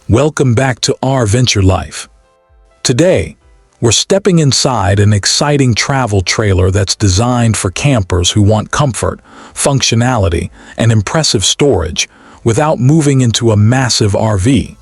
Welcome back to RVenture Life. Today, we're stepping inside an exciting travel trailer that's designed for campers who want comfort, functionality, and impressive storage without moving into a massive RV.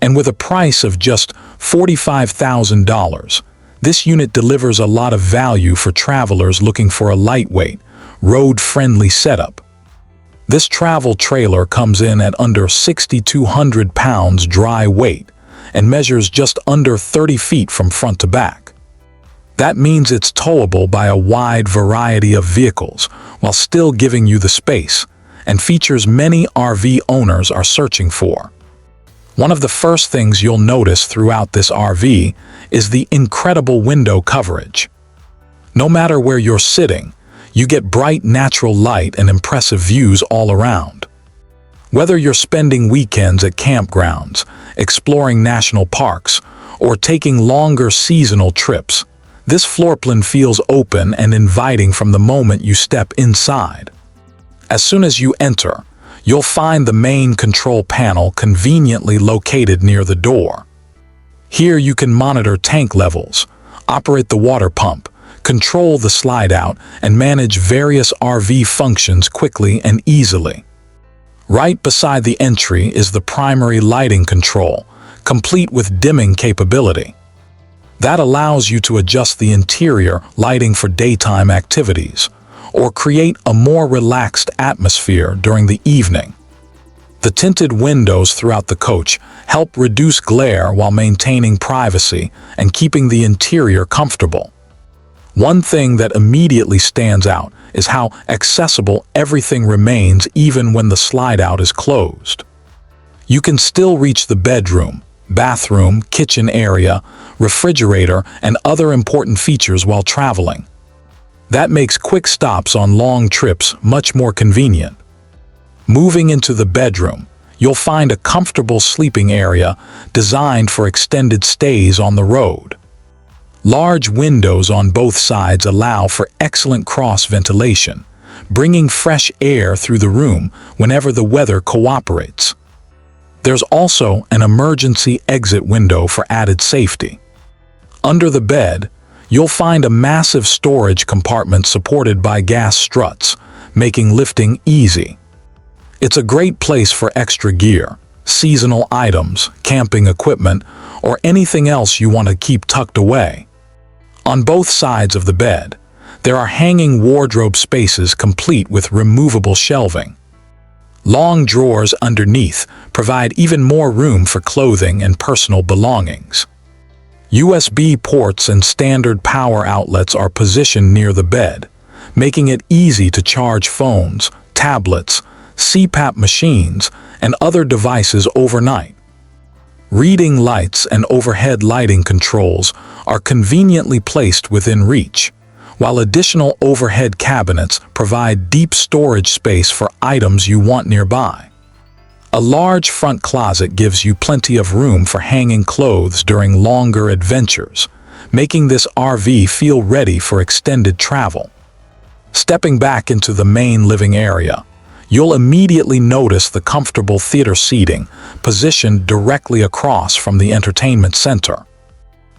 And with a price of just $45,000, this unit delivers a lot of value for travelers looking for a lightweight, road-friendly setup. This travel trailer comes in at under 6,200 pounds dry weight and measures just under 30 feet from front to back. That means it's towable by a wide variety of vehicles while still giving you the space, and features many RV owners are searching for. One of the first things you'll notice throughout this RV is the incredible window coverage. No matter where you're sitting, you get bright natural light and impressive views all around. Whether you're spending weekends at campgrounds, exploring national parks, or taking longer seasonal trips, this floor plan feels open and inviting from the moment you step inside. As soon as you enter, you'll find the main control panel conveniently located near the door. Here you can monitor tank levels, operate the water pump, control the slide-out, and manage various RV functions quickly and easily. Right beside the entry is the primary lighting control, complete with dimming capability. That allows you to adjust the interior lighting for daytime activities, or create a more relaxed atmosphere during the evening. The tinted windows throughout the coach help reduce glare while maintaining privacy and keeping the interior comfortable. One thing that immediately stands out is how accessible everything remains even when the slide-out is closed. You can still reach the bedroom, bathroom, kitchen area, refrigerator, and other important features while traveling. That makes quick stops on long trips much more convenient. Moving into the bedroom, you'll find a comfortable sleeping area designed for extended stays on the road. Large windows on both sides allow for excellent cross-ventilation, bringing fresh air through the room whenever the weather cooperates. There's also an emergency exit window for added safety. Under the bed, you'll find a massive storage compartment supported by gas struts, making lifting easy. It's a great place for extra gear, seasonal items, camping equipment, or anything else you want to keep tucked away. On both sides of the bed, there are hanging wardrobe spaces complete with removable shelving. Long drawers underneath provide even more room for clothing and personal belongings. USB ports and standard power outlets are positioned near the bed, making it easy to charge phones, tablets, CPAP machines, and other devices overnight. Reading lights and overhead lighting controls are conveniently placed within reach, while additional overhead cabinets provide deep storage space for items you want nearby. A large front closet gives you plenty of room for hanging clothes during longer adventures, making this RV feel ready for extended travel. Stepping back into the main living area, you'll immediately notice the comfortable theater seating positioned directly across from the entertainment center.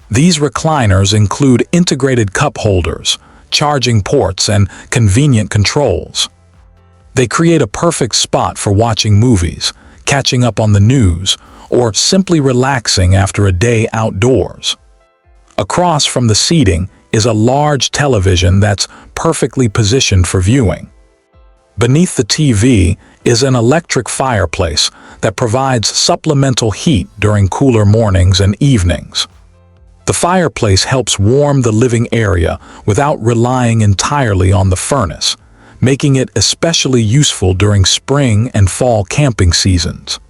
These recliners include integrated cup holders, charging ports, and convenient controls. They create a perfect spot for watching movies, catching up on the news, or simply relaxing after a day outdoors. Across from the seating is a large television that's perfectly positioned for viewing. Beneath the TV is an electric fireplace that provides supplemental heat during cooler mornings and evenings. The fireplace helps warm the living area without relying entirely on the furnace, making it especially useful during spring and fall camping seasons.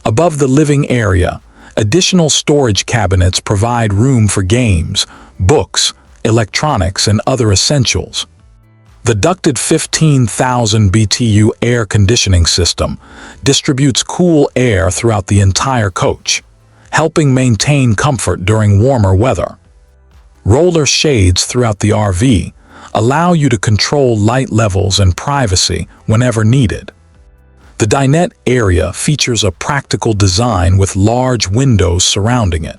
Above the living area, additional storage cabinets provide room for games, books, electronics, and other essentials. The ducted 15,000 BTU air conditioning system distributes cool air throughout the entire coach, helping maintain comfort during warmer weather. Roller shades throughout the RV allow you to control light levels and privacy whenever needed. The The dinette area features a practical design with large windows surrounding it.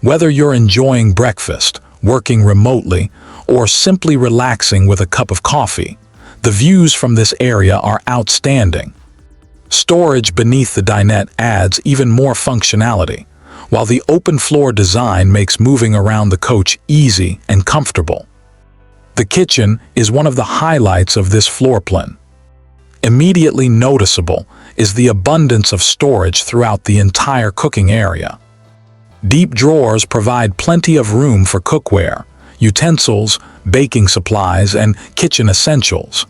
Whether you're enjoying breakfast, working remotely, or simply relaxing with a cup of coffee, the views from this area are outstanding. Storage beneath the dinette adds even more functionality, while the open floor design makes moving around the coach easy and comfortable. The kitchen is one of the highlights of this floor plan. Immediately noticeable is the abundance of storage throughout the entire cooking area. Deep drawers provide plenty of room for cookware, utensils, baking supplies, and kitchen essentials.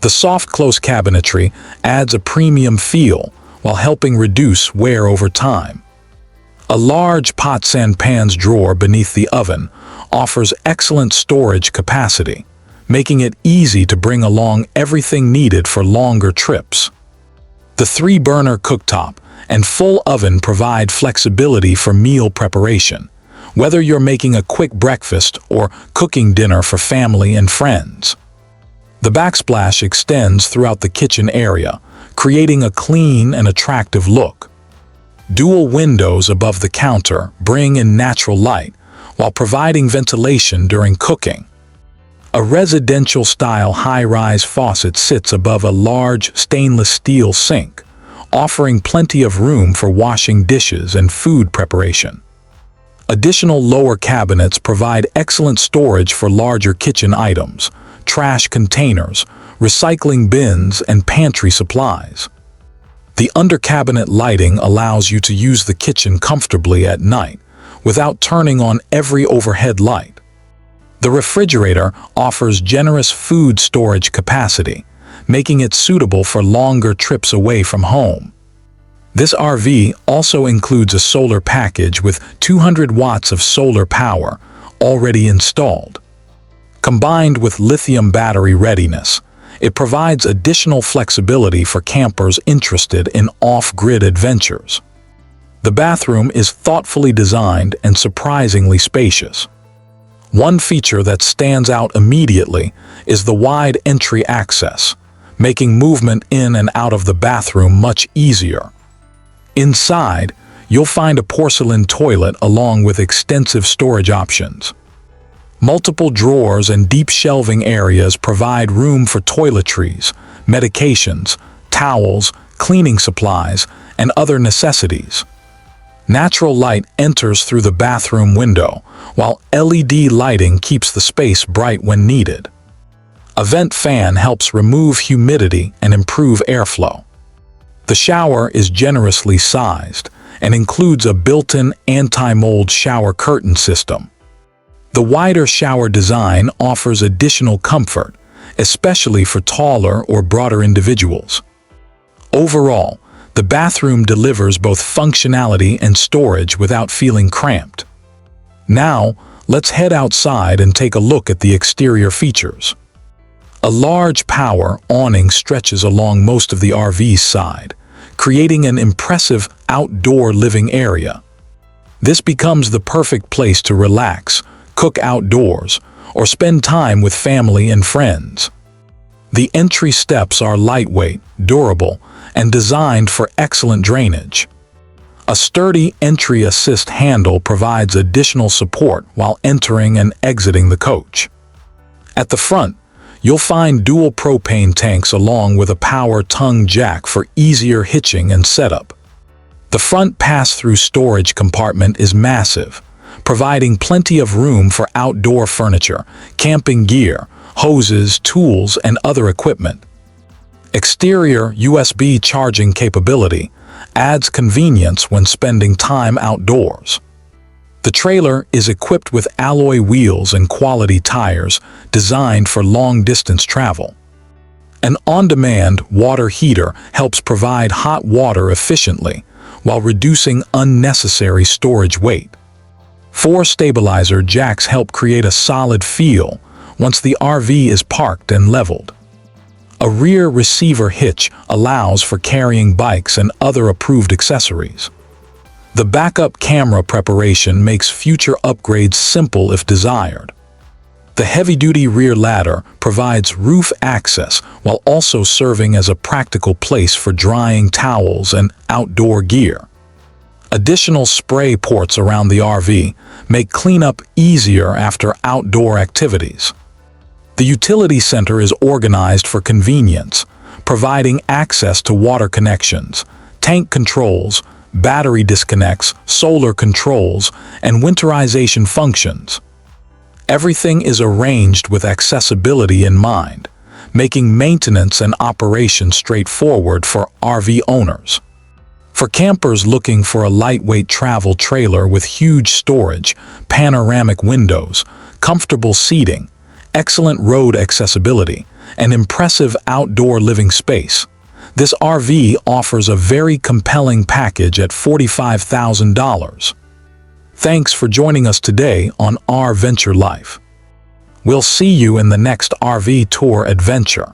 The soft close cabinetry adds a premium feel while helping reduce wear over time. A large pots and pans drawer beneath the oven offers excellent storage capacity, making it easy to bring along everything needed for longer trips. The 3-burner cooktop and full oven provide flexibility for meal preparation, whether you're making a quick breakfast or cooking dinner for family and friends. The backsplash extends throughout the kitchen area, creating a clean and attractive look. Dual windows above the counter bring in natural light while providing ventilation during cooking. A residential-style high-rise faucet sits above a large stainless steel sink, offering plenty of room for washing dishes and food preparation. Additional lower cabinets provide excellent storage for larger kitchen items, trash containers, recycling bins, and pantry supplies. The under-cabinet lighting allows you to use the kitchen comfortably at night without turning on every overhead light. The refrigerator offers generous food storage capacity, making it suitable for longer trips away from home. This RV also includes a solar package with 200 watts of solar power already installed. Combined with lithium battery readiness, it provides additional flexibility for campers interested in off-grid adventures. The bathroom is thoughtfully designed and surprisingly spacious. One feature that stands out immediately is the wide entry access, making movement in and out of the bathroom much easier. Inside, you'll find a porcelain toilet along with extensive storage options. Multiple drawers and deep shelving areas provide room for toiletries, medications, towels, cleaning supplies, and other necessities. Natural light enters through the bathroom window, while LED lighting keeps the space bright when needed. A vent fan helps remove humidity and improve airflow. The shower is generously sized and includes a built-in anti-mold shower curtain system. The wider shower design offers additional comfort, especially for taller or broader individuals. Overall, the bathroom delivers both functionality and storage without feeling cramped. Now, let's head outside and take a look at the exterior features. A large power awning stretches along most of the RV's side, creating an impressive outdoor living area. This becomes the perfect place to relax, cook outdoors, or spend time with family and friends. The entry steps are lightweight, durable, and designed for excellent drainage. A sturdy entry assist handle provides additional support while entering and exiting the coach. At the front, you'll find dual propane tanks along with a power tongue jack for easier hitching and setup. The front pass-through storage compartment is massive, providing plenty of room for outdoor furniture, camping gear, hoses, tools, and other equipment. Exterior USB charging capability adds convenience when spending time outdoors. The trailer is equipped with alloy wheels and quality tires designed for long-distance travel. An on-demand water heater helps provide hot water efficiently while reducing unnecessary storage weight. 4 stabilizer jacks help create a solid feel once the RV is parked and leveled. A rear receiver hitch allows for carrying bikes and other approved accessories. The backup camera preparation makes future upgrades simple if desired. The heavy-duty rear ladder provides roof access while also serving as a practical place for drying towels and outdoor gear. Additional spray ports around the RV make cleanup easier after outdoor activities. The utility center is organized for convenience, providing access to water connections, tank controls, battery disconnects, solar controls, and winterization functions. Everything is arranged with accessibility in mind, making maintenance and operation straightforward for RV owners. For campers looking for a lightweight travel trailer with huge storage, panoramic windows, comfortable seating, excellent road accessibility, and impressive outdoor living space, this RV offers a very compelling package at $45,000. Thanks for joining us today on RVenture Life. We'll see you in the next RV tour adventure.